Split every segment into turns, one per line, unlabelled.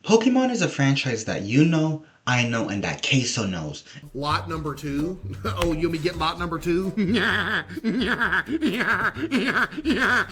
Pokemon is a franchise that you know, I know, and that Queso knows.
Lot number two. Oh, you mean get lot number two? Yeah, yeah, yeah, yeah, yeah.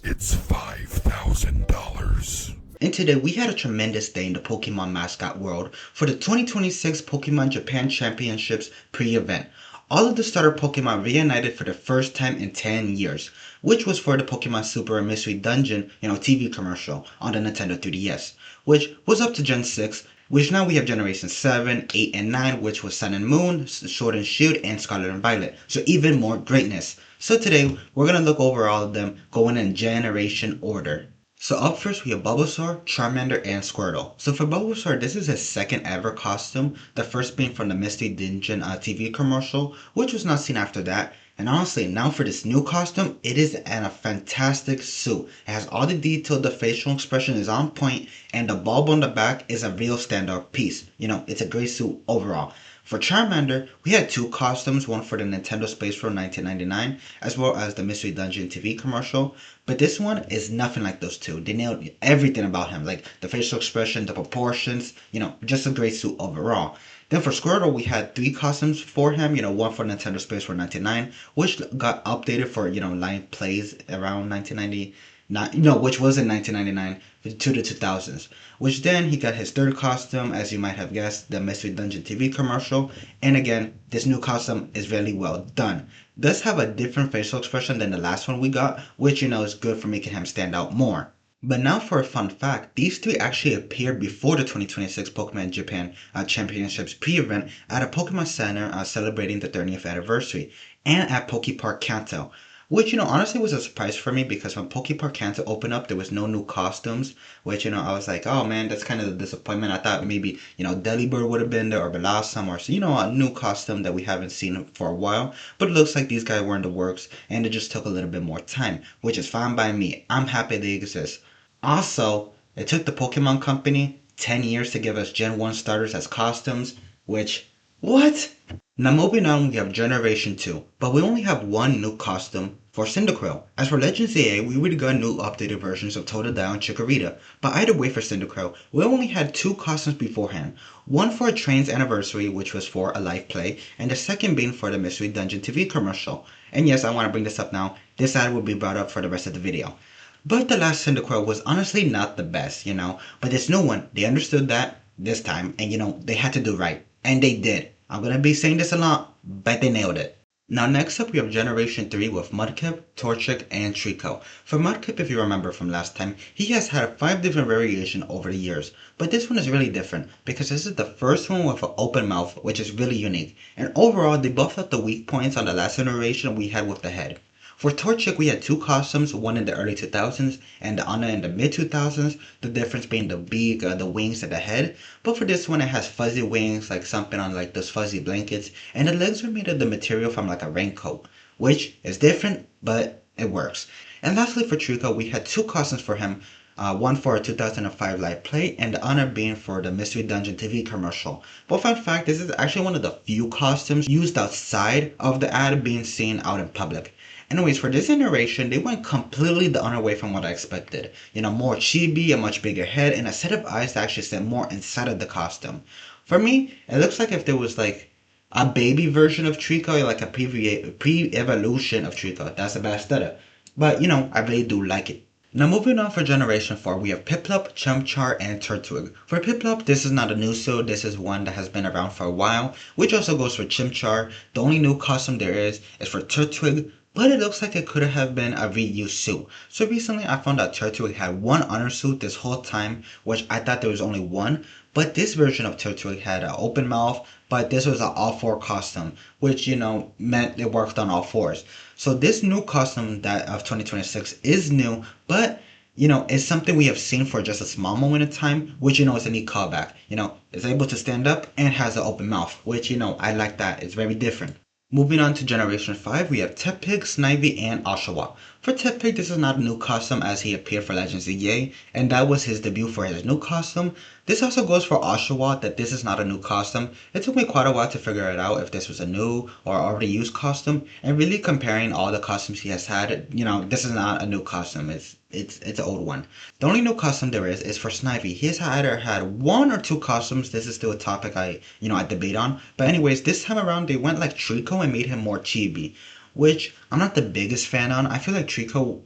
It's $5,000.
And today we had a tremendous day in the Pokemon mascot world for the 2026 Pokemon Japan Championships pre-event. All of the starter Pokemon reunited for the first time in 10 years, which was for the Pokemon Super Mystery Dungeon, TV commercial on the Nintendo 3DS, which was up to Gen 6, which now we have Generation 7, 8, and 9, which was Sun and Moon, Sword and Shield, and Scarlet and Violet. So even more greatness. So today, we're going to look over all of them, going in generation order. So up first we have Bulbasaur, Charmander, and Squirtle. So for Bulbasaur, this is his second ever costume, the first being from the Misty Dungeon TV commercial, which was not seen after that. And honestly, now for this new costume, it is a fantastic suit. It has all the detail, the facial expression is on point, and the bulb on the back is a real standout piece. It's a great suit overall. For Charmander, we had two costumes, one for the Nintendo Space Pro 1999, as well as the Mystery Dungeon TV commercial. But this one is nothing like those two. They nailed everything about him, like the facial expression, the proportions, just a great suit overall. Then for Squirtle, we had three costumes for him, one for Nintendo Space Pro 99, which got updated for, live plays around 1999, which was in 1999 to the 2000s. Which then he got his third costume, as you might have guessed, the Mystery Dungeon TV commercial. And again, this new costume is really well done. Does have a different facial expression than the last one we got, which is good for making him stand out more. But now for a fun fact, these three actually appeared before the 2026 Pokemon Japan Championships pre-event at a Pokemon Center celebrating the 30th anniversary, and at Poke Park Kanto. Which, honestly was a surprise for me because when Poke Park Kanto opened up, there was no new costumes. Which, I was like, oh man, that's kind of a disappointment. I thought maybe, Delibird would have been there or Blossom or, a new costume that we haven't seen for a while. But it looks like these guys were in the works and it just took a little bit more time, which is fine by me. I'm happy they exist. Also, it took the Pokemon Company 10 years to give us Gen 1 starters as costumes, which, what? Now moving on, we have Generation 2, but we only have one new costume for Cyndaquil. As for Legends AA, we would got new updated versions of Totodile and Chikorita, but either way for Cyndaquil, we only had two costumes beforehand. One for a train's anniversary, which was for a live play, and the second being for the Mystery Dungeon TV commercial. And yes, I want to bring this up now, this ad will be brought up for the rest of the video. But the last Cyndaquil was honestly not the best, but this new one, they understood that this time, and they had to do right. And they did. I'm gonna be saying this a lot, but they nailed it. Now next up we have Generation 3 with Mudkip, Torchic, and Trico. For Mudkip, if you remember from last time, he has had 5 different variations over the years. But this one is really different, because this is the first one with an open mouth, which is really unique. And overall, they buffed up the weak points on the last generation we had with the head. For Torchic, we had two costumes, one in the early 2000s and the other in the mid 2000s, the difference being the beak, the wings, and the head. But for this one, it has fuzzy wings, like something on like those fuzzy blankets, and the legs are made of the material from like a raincoat, which is different, but it works. And lastly, for Trico, we had two costumes for him, one for a 2005 live play, and the other being for the Mystery Dungeon TV commercial. But fun fact, this is actually one of the few costumes used outside of the ad being seen out in public. Anyways, for this iteration, they went completely the other way from what I expected. More chibi, a much bigger head, and a set of eyes that actually sit more inside of the costume. For me, it looks like if there was like a baby version of Trico, like a pre-evolution of Trico. That's a bad stutter. But, I really do like it. Now moving on for Generation 4, we have Piplup, Chimchar, and Turtwig. For Piplup, this is not a new suit, this is one that has been around for a while, which also goes for Chimchar. The only new costume there is for Turtwig, but it looks like it could have been a reused suit. So recently I found out Turtwig had one undersuit this whole time, which I thought there was only one, but this version of Turtwig had an open mouth, but this was an all-four costume, which, meant it worked on all fours. So this new costume that of 2026 is new, but it's something we have seen for just a small moment in time, which, is a neat callback. It's able to stand up and has an open mouth, which, I like that. It's very different. Moving on to Generation 5, we have Tepig, Snivy, and Oshawott. For Tepe, this is not a new costume as he appeared for Legends of Yay, and that was his debut for his new costume. This also goes for Oshawa, that this is not a new costume. It took me quite a while to figure it out if this was a new or already used costume, and really comparing all the costumes he has had, this is not a new costume. It's an old one. The only new costume there is for Snivy. He has either had one or two costumes. This is still a topic I debate on. But anyways, this time around they went like Trico and made him more chibi, which I'm not the biggest fan on. I feel like Trico,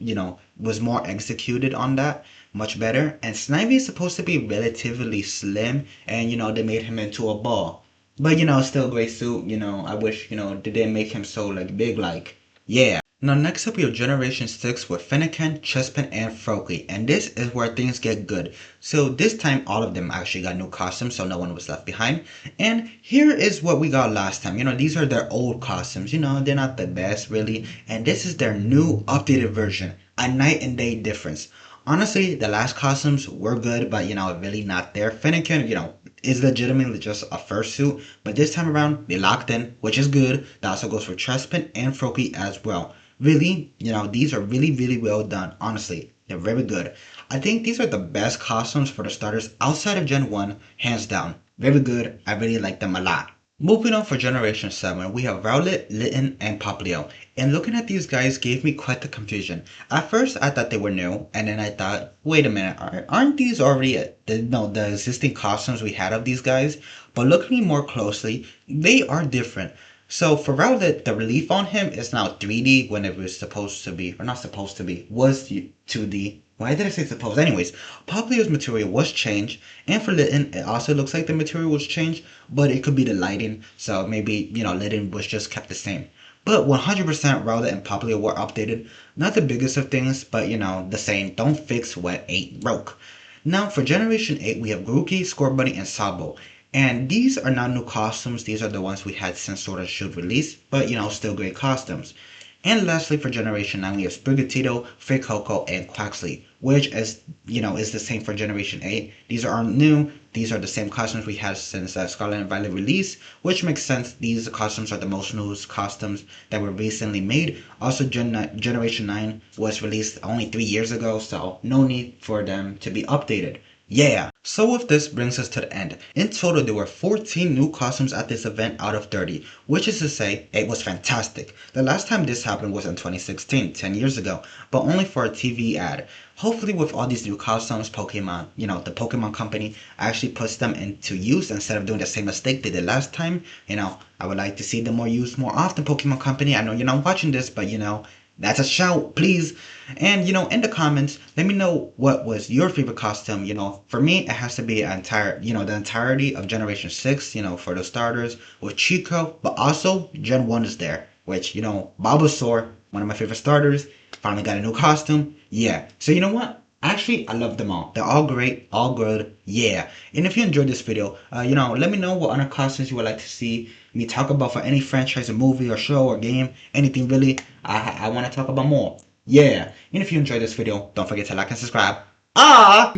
was more executed on that, much better. And Snivy is supposed to be relatively slim, and they made him into a ball. But still great suit. I wish they didn't make him so like big, like yeah. Now next up we have Generation 6 with Finnegan, Chespin, and Froakie, and this is where things get good. So this time all of them actually got new costumes, so no one was left behind. And here is what we got last time. These are their old costumes, they're not the best really, and this is their new updated version. A night and day difference. Honestly, the last costumes were good, but really not there. Finnegan, is legitimately just a fursuit, but this time around they locked in, which is good. That also goes for Chespin and Froakie as well. Really, these are really, really well done. Honestly, they're very good. I think these are the best costumes for the starters outside of Gen 1, hands down. Very good. I really like them a lot. Moving on for Generation 7, we have Rowlet, Litten, and Poplio. And looking at these guys gave me quite the confusion. At first, I thought they were new, and then I thought, wait a minute, aren't these already the existing costumes we had of these guys? But looking more closely, they are different. So for Rowlet, the relief on him is now 3D when it was supposed to be, or not supposed to be, was 2D. Why did I say supposed? Anyways, Poplio's material was changed, and for Litten, it also looks like the material was changed, but it could be the lighting, so maybe, Litten was just kept the same. But 100% Rowlet and Poplio were updated. Not the biggest of things, but the same. Don't fix what ain't broke. Now for Generation 8, we have Grookey, Scorbunny, and Sabo. And these are not new costumes, these are the ones we had since Sword and Shield release, but still great costumes. And lastly for Generation 9 we have Sprigatito, Fuecoco, and Quaxley, which is the same for Generation 8. These aren't new, these are the same costumes we had since Scarlet and Violet release, which makes sense. These costumes are the most new costumes that were recently made. Also Generation 9 was released only 3 years ago, so no need for them to be updated. Yeah, so with this brings us to the end. In total, there were 14 new costumes at this event out of 30, which is to say, it was fantastic. The last time this happened was in 2016, 10 years ago, but only for a TV ad. Hopefully with all these new costumes, Pokemon, the Pokemon company actually puts them into use instead of doing the same mistake they did last time. I would like to see them used more often, Pokemon company. I know you're not watching this, but that's a shout, please. And in the comments, let me know what was your favorite costume. For me, it has to be the entirety of Generation 6, for the starters with Chico, but also Gen 1 is there, which, Bulbasaur, one of my favorite starters, finally got a new costume. Yeah. So you know what? Actually, I love them all. They're all great, all good, yeah. And if you enjoyed this video, let me know what other costumes you would like to see me talk about for any franchise or movie or show or game, anything really. I want to talk about more. Yeah. And if you enjoyed this video, don't forget to like and subscribe. Ah!